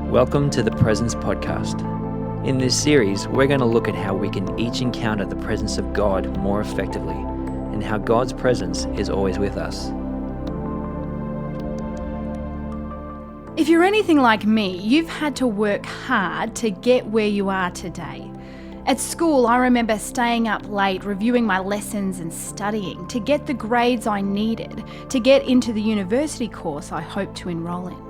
Welcome to the Presence Podcast. In this series, we're going to look at how we can each encounter the presence of God more effectively and how God's presence is always with us. If you're anything like me, you've had to work hard to get where you are today. At school, I remember staying up late reviewing my lessons and studying to get the grades I needed to get into the university course I hoped to enroll in.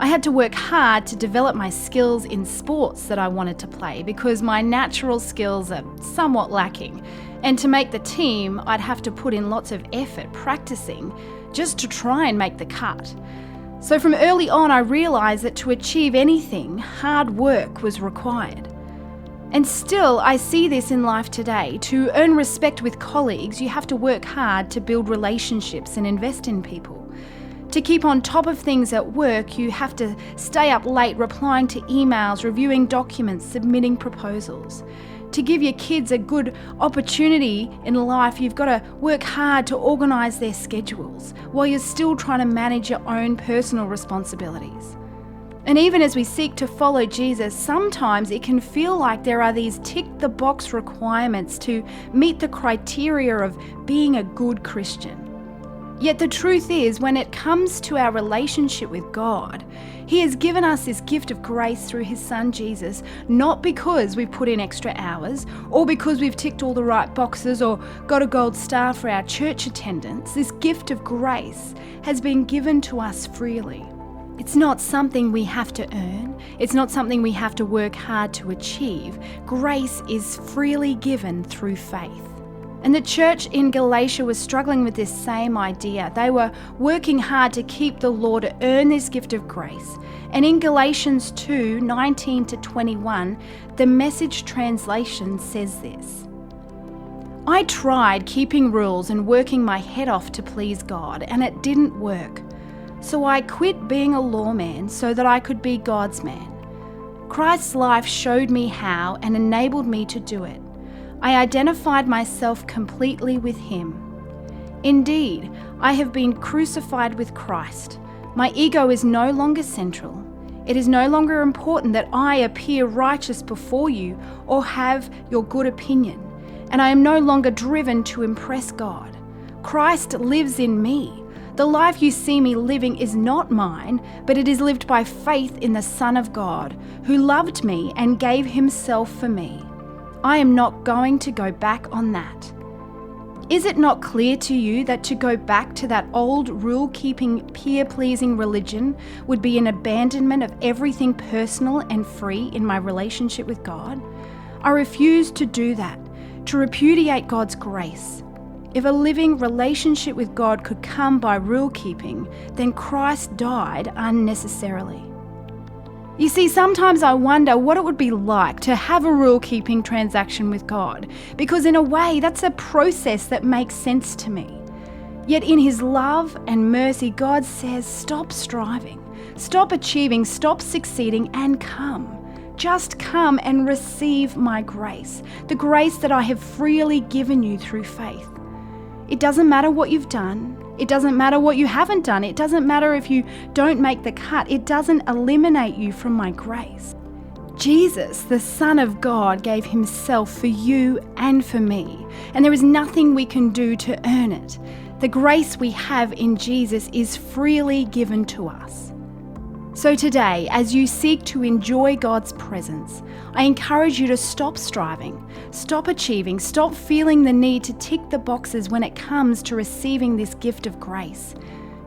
I had to work hard to develop my skills in sports that I wanted to play because my natural skills are somewhat lacking. And to make the team, I'd have to put in lots of effort practicing just to try and make the cut. So from early on, I realised that to achieve anything, hard work was required. And still, I see this in life today. To earn respect with colleagues, you have to work hard to build relationships and invest in people. To keep on top of things at work, you have to stay up late replying to emails, reviewing documents, submitting proposals. To give your kids a good opportunity in life, you've got to work hard to organise their schedules while you're still trying to manage your own personal responsibilities. And even as we seek to follow Jesus, sometimes it can feel like there are these tick-the-box requirements to meet the criteria of being a good Christian. Yet the truth is, when it comes to our relationship with God, He has given us this gift of grace through His Son Jesus, not because we've put in extra hours or because we've ticked all the right boxes or got a gold star for our church attendance. This gift of grace has been given to us freely. It's not something we have to earn. It's not something we have to work hard to achieve. Grace is freely given through faith. And the church in Galatia was struggling with this same idea. They were working hard to keep the law to earn this gift of grace. And in Galatians 2:19-21, the Message translation says this: I tried keeping rules and working my head off to please God, and it didn't work. So I quit being a lawman so that I could be God's man. Christ's life showed me how and enabled me to do it. I identified myself completely with Him. Indeed, I have been crucified with Christ. My ego is no longer central. It is no longer important that I appear righteous before you or have your good opinion, and I am no longer driven to impress God. Christ lives in me. The life you see me living is not mine, but it is lived by faith in the Son of God, who loved me and gave Himself for me. I am not going to go back on that. Is it not clear to you that to go back to that old rule-keeping, peer-pleasing religion would be an abandonment of everything personal and free in my relationship with God? I refuse to do that, to repudiate God's grace. If a living relationship with God could come by rule-keeping, then Christ died unnecessarily. You see, sometimes I wonder what it would be like to have a rule-keeping transaction with God, because in a way, that's a process that makes sense to me. Yet in His love and mercy, God says, stop striving, stop achieving, stop succeeding, and come. Just come and receive my grace, the grace that I have freely given you through faith. It doesn't matter what you've done. It doesn't matter what you haven't done. It doesn't matter if you don't make the cut. It doesn't eliminate you from my grace. Jesus, the Son of God, gave Himself for you and for me, and there is nothing we can do to earn it. The grace we have in Jesus is freely given to us. So today, as you seek to enjoy God's presence, I encourage you to stop striving, stop achieving, stop feeling the need to tick the boxes when it comes to receiving this gift of grace.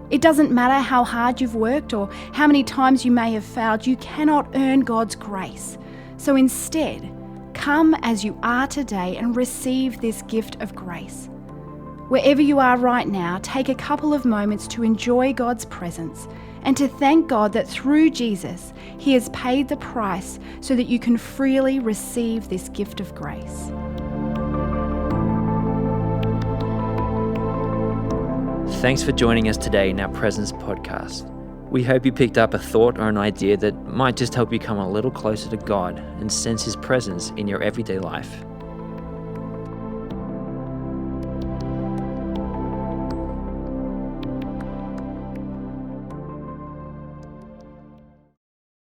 It doesn't matter how hard you've worked or how many times you may have failed, you cannot earn God's grace. So instead, come as you are today and receive this gift of grace. Wherever you are right now, take a couple of moments to enjoy God's presence and to thank God that through Jesus, He has paid the price so that you can freely receive this gift of grace. Thanks for joining us today in our Presence Podcast. We hope you picked up a thought or an idea that might just help you come a little closer to God and sense His presence in your everyday life.